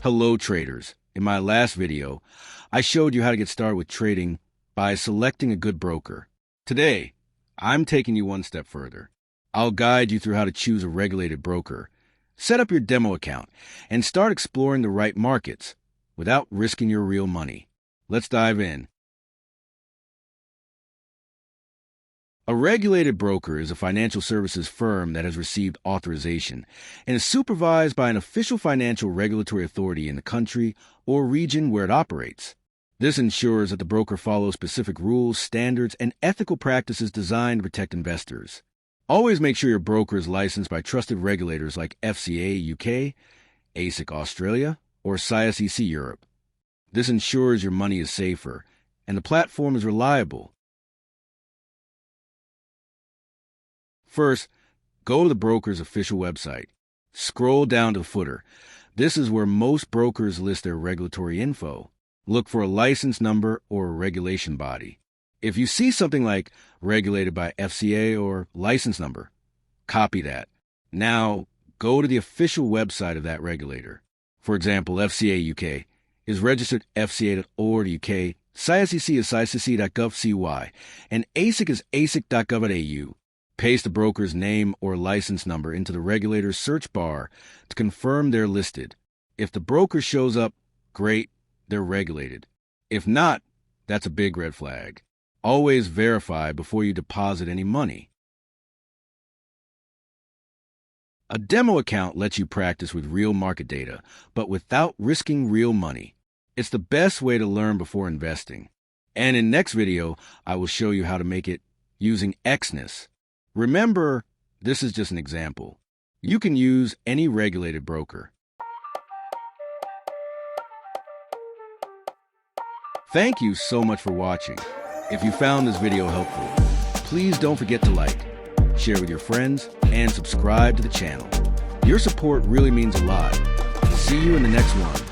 Hello traders. In my last video, I showed you how to get started with trading by selecting a good broker. Today, I'm taking you one step further. I'll guide you through how to choose a regulated broker, set up your demo account, and start exploring the right markets without risking your real money. Let's dive in. A regulated broker is a financial services firm that has received authorization and is supervised by an official financial regulatory authority in the country or region where it operates. This ensures that the broker follows specific rules, standards, and ethical practices designed to protect investors. Always make sure your broker is licensed by trusted regulators like FCA UK, ASIC Australia, or CISEC Europe. This ensures your money is safer and the platform is reliable. First, go to the broker's official website. Scroll down to the footer. This is where most brokers list their regulatory info. Look for a license number or a regulation body. If you see something like regulated by FCA or license number, copy that. Now, go to the official website of that regulator. For example, FCA UK is registered fca.org.uk, CISEC is cicec.gov.cy, and ASIC is asic.gov.au. Paste the broker's name or license number into the regulator's search bar to confirm they're listed. If the broker shows up, great, they're regulated. If not, that's a big red flag. Always verify before you deposit any money. A demo account lets you practice with real market data, but without risking real money. It's the best way to learn before investing. And in next video, I will show you how to make it using Exness. Remember, this is just an example. You can use any regulated broker. Thank you so much for watching. If you found this video helpful, please don't forget to like, share with your friends, and subscribe to the channel. Your support really means a lot. See you in the next one.